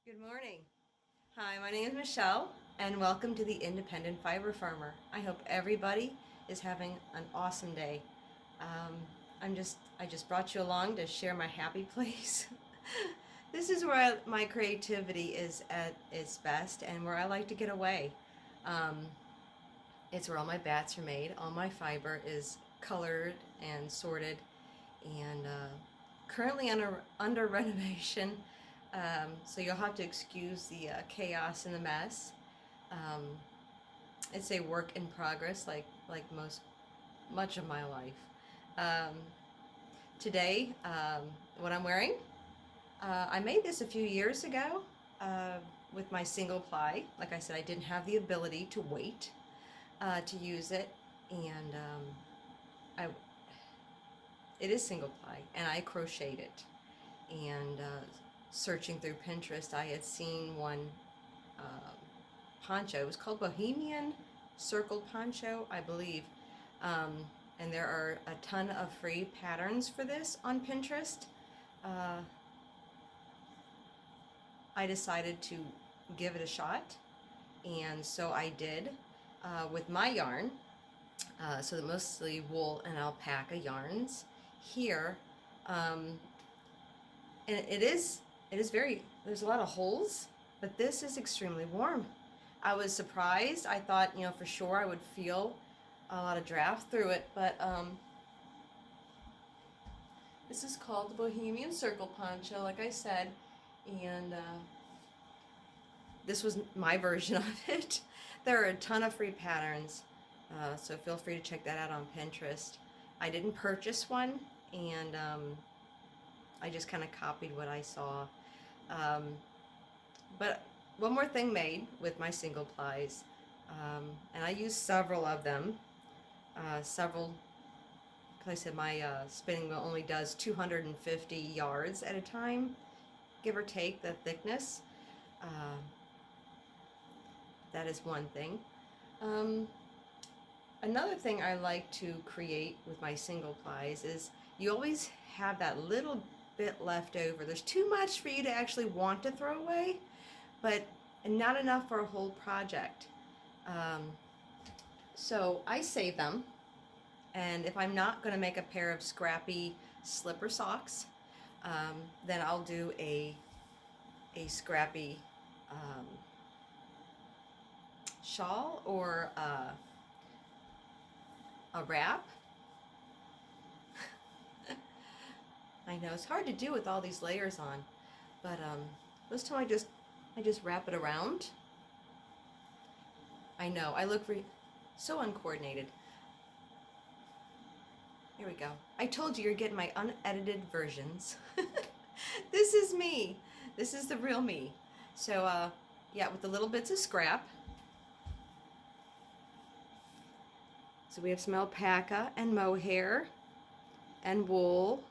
Good morning. Hi, my name is Michelle, and welcome to the Independent Fiber Farmer. I hope everybody is having an awesome day. Um, I just brought you along to share my happy place. This is where my creativity is at its best, and where I like to get away. Um, it's where all my bats are made. All my fiber is colored and sorted, and currently under renovation. So you'll have to excuse the chaos and the mess. Um, it's a work in progress, like much of my life. Um, Today, what I'm wearing, I made this a few years ago with my single ply. Like I said, I didn't have the ability to wait to use it, and I it is single ply, and I crocheted it. And searching through Pinterest, I had seen one uh, poncho. It was called Bohemian Circle Poncho, I believe. And there are a ton of free patterns for this on Pinterest. Uh, I decided to give it a shot, and so I did with my yarn. So mostly wool and alpaca yarns here. Um, and it is very, there's a lot of holes, but this is extremely warm. I was surprised. I thought, for sure I would feel a lot of draft through it, but this is called the Bohemian Circle Poncho, like I said, and this was my version of it. There are a ton of free patterns, so feel free to check that out on Pinterest. I didn't purchase one, and I just kind of copied what I saw. Um, but one more thing made with my single plies, and I use several of them. Several, because I said my spinning wheel only does 250 yards at a time, give or take the thickness. Uh, that is one thing. Um, Another thing I like to create with my single plies is you always have that little bit left over. There's too much for you to actually want to throw away, but not enough for a whole project. Um, so I save them, and if I'm not going to make a pair of scrappy slipper socks, then I'll do a scrappy um, shawl or a wrap. I know it's hard to do with all these layers on, but this time I just wrap it around. I know I look so uncoordinated. Here we go. I told you you're getting my unedited versions. This is me. This is the real me. So yeah, with the little bits of scrap. So we have some alpaca and mohair and wool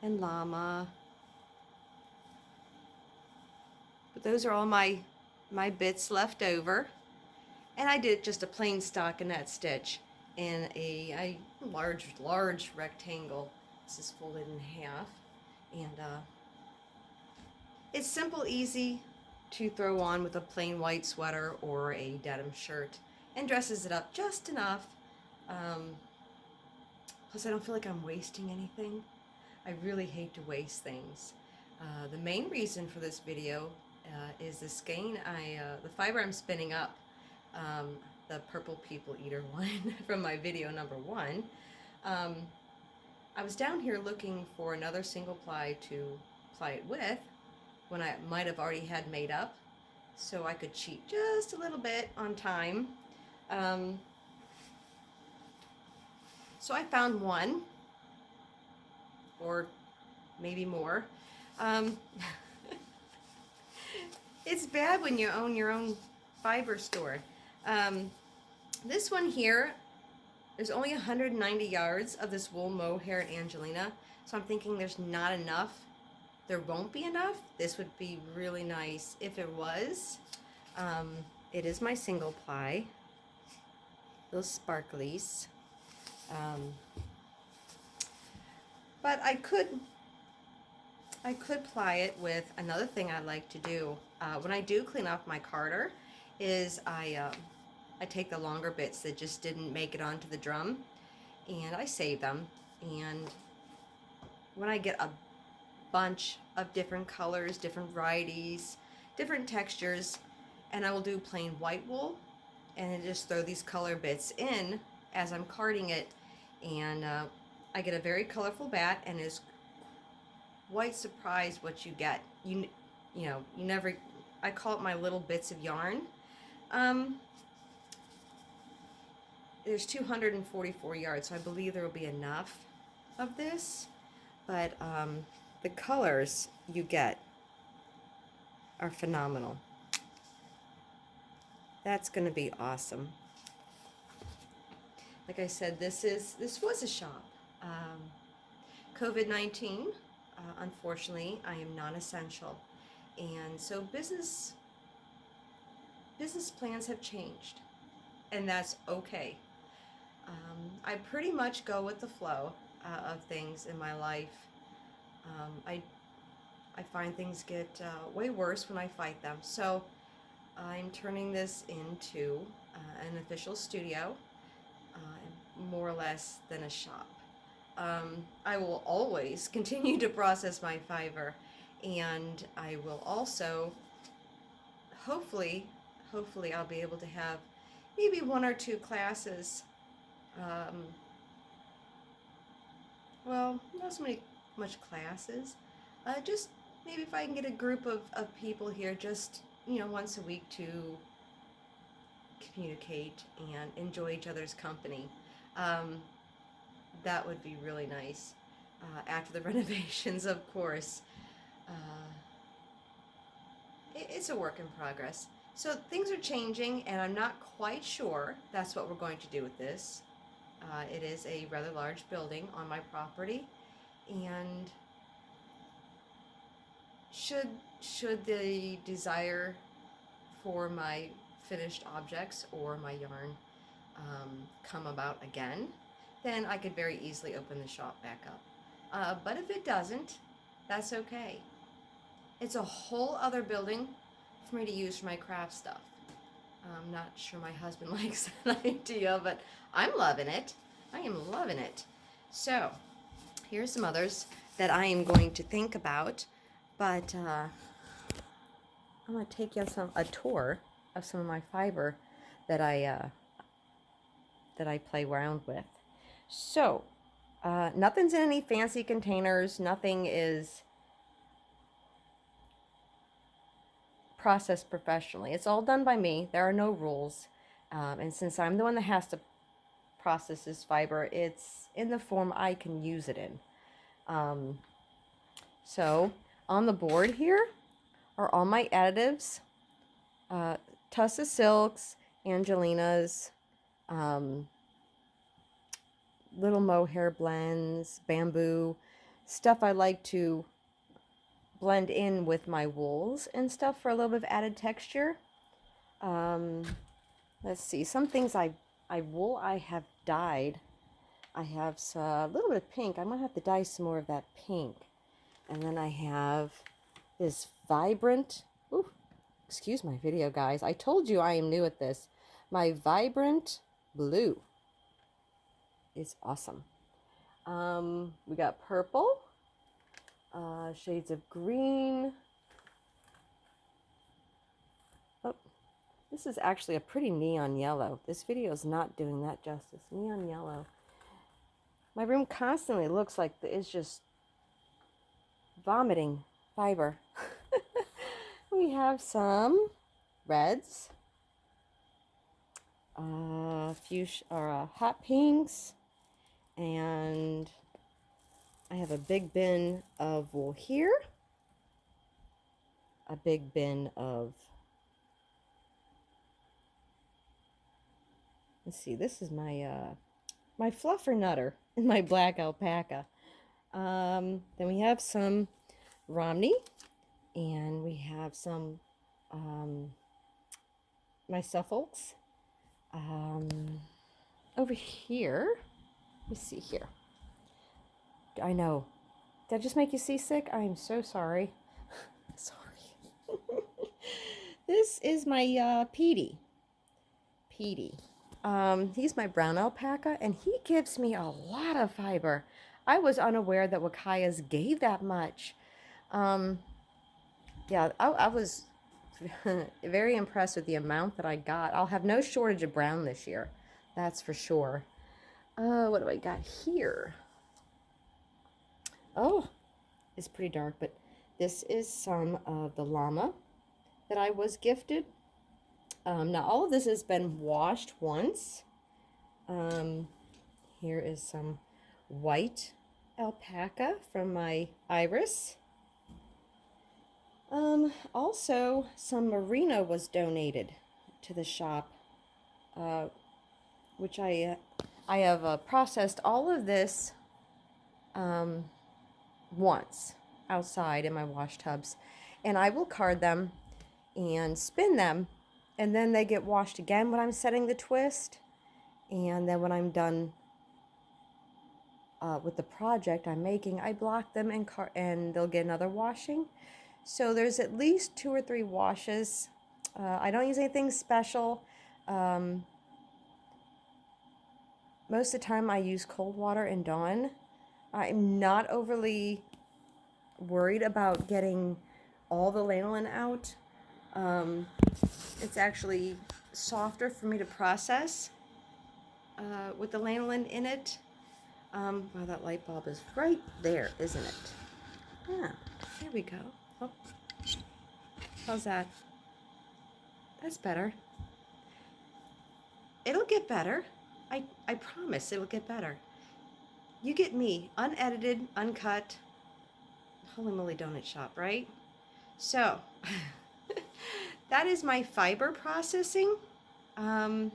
and llama. But those are all my bits left over. And I did just a plain stockinette stitch in a large rectangle. This is folded in half. And it's simple, easy to throw on with a plain white sweater or a denim shirt, and dresses it up just enough. Um, Plus, I don't feel like I'm wasting anything. I really hate to waste things. The main reason for this video is the skein, the fiber I'm spinning up, the Purple People Eater one from my video number 1. I was down here looking for another single ply to ply it with when I might have already had made up, so I could cheat just a little bit on time. So I found one, or maybe more. Um, it's bad when you own your own fiber store. This one here, there's only 190 yards of this wool mohair and Angelina, so I'm thinking there's not enough. There won't be enough. This would be really nice if it was. It is my single ply, those sparklies. But I could I could ply it with another thing I like to do when I do clean off my carder is I take the longer bits that just didn't make it onto the drum and I save them, and when I get a bunch of different colors, different varieties, different textures, and I will do plain white wool and then just throw these color bits in as I'm carding it, and I get a very colorful bat, and is quite surprised what you get. You know, you never, I call it my little bits of yarn. Um, there's 244 yards, so I believe there will be enough of this, but the colors you get are phenomenal. That's going to be awesome. Like I said, this was a shop. COVID-19, unfortunately, I am non-essential, and so business plans have changed, and that's okay. I pretty much go with the flow of things in my life. I find things get way worse when I fight them, so I'm turning this into an official studio, more or less than a shop. I will always continue to process my fiber, and I will also, hopefully I'll be able to have maybe 1 or 2 classes. Well, not so much classes. Just maybe if I can get a group of people here, just, you know, once a week to communicate and enjoy each other's company. That would be really nice. After the renovations, of course. It's a work in progress. So things are changing, and I'm not quite sure that's what we're going to do with this. It is a rather large building on my property, and should the desire for my finished objects or my yarn come about again, then I could very easily open the shop back up. But if it doesn't, that's okay. It's a whole other building for me to use for my craft stuff. I'm not sure my husband likes that idea, but I'm loving it. I am loving it. So, here's some others that I am going to think about, but I'm going to take you on a tour of some of my fiber that I play around with. So, nothing's in any fancy containers. Nothing is processed professionally. It's all done by me. There are no rules. And since I'm the one that has to process this fiber, it's in the form I can use it in. So on the board here are all my additives. Tussa Silks, Angelinas, little mohair blends, bamboo, stuff I like to blend in with my wools and stuff for a little bit of added texture. Let's see, some things I have dyed. I have a little bit of pink. I'm gonna have to dye some more of that pink. And then I have this vibrant, ooh, excuse my video guys, I told you I am new at this. My vibrant blue is awesome. We got purple, shades of green. Oh, this is actually a pretty neon yellow. This video is not doing that justice. Neon yellow. My room constantly looks like it's just vomiting fiber. We have some reds, hot pinks, and I have a big bin of wool here, a big bin of, let's see, this is my my fluffer nutter and my black alpaca. Then we have some Romney, and we have some my Suffolks. Over here, let me see here. I know Did I just make you seasick? I'm so sorry. Sorry. This is my Petey. Petey. He's my brown alpaca, and he gives me a lot of fiber. I was unaware that Wakayas gave that much. Um, yeah, I was very impressed with the amount that I got. I'll have no shortage of brown this year. That's for sure. What do I got here? Oh, it's pretty dark, but this is some of the llama that I was gifted. Now, all of this has been washed once. Here is some white alpaca from my iris. Also, some merino was donated to the shop, which I have processed all of this once outside in my wash tubs, and I will card them and spin them, and then they get washed again when I'm setting the twist, and then when I'm done with the project I'm making, I block them and they'll get another washing. So there's at least 2 or 3 washes. I don't use anything special. Most of the time I use cold water and Dawn. I'm not overly worried about getting all the lanolin out. It's actually softer for me to process with the lanolin in it. Wow, that light bulb is right there, isn't it? Yeah, there we go. Oh, how's that? That's better. It'll get better. I promise it'll get better. You get me, unedited, uncut, Holy Moly Donut Shop, right? So, that is my fiber processing. And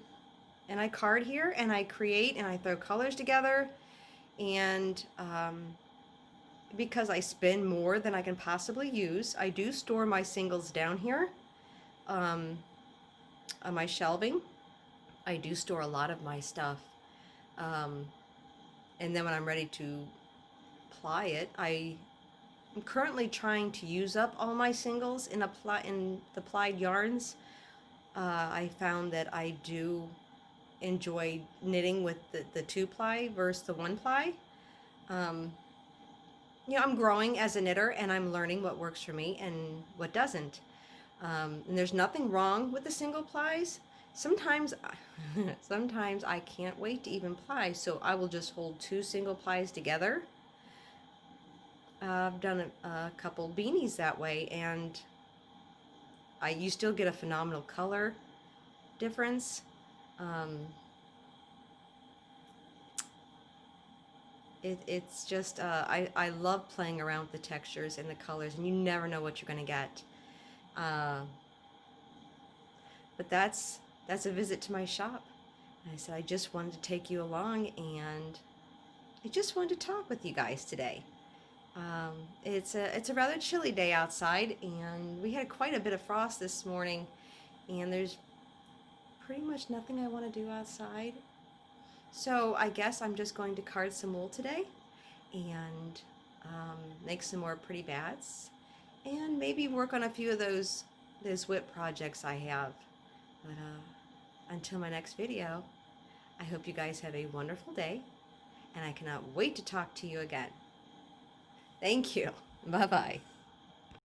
I card here, and I create, and I throw colors together. And because I spin more than I can possibly use, I do store my singles down here on my shelving. I do store a lot of my stuff. And then when I'm ready to ply it, I'm currently trying to use up all my singles in the plied yarns. I found that I do enjoy knitting with the 2-ply versus the 1-ply. You know, I'm growing as a knitter, and I'm learning what works for me and what doesn't. And there's nothing wrong with the single plies. Sometimes I can't wait to even ply, so I will just hold 2 single plies together. I've done a couple beanies that way, and you still get a phenomenal color difference. It's just, I love playing around with the textures and the colors, and you never know what you're going to get. But that's a visit to my shop. And I said I just wanted to take you along, and I just wanted to talk with you guys today. It's a rather chilly day outside, and we had quite a bit of frost this morning, and there's pretty much nothing I want to do outside. So I guess I'm just going to card some wool today and make some more pretty bats, and maybe work on a few of those whip projects I have. But until my next video, I hope you guys have a wonderful day, and I cannot wait to talk to you again. Thank you. Bye-bye.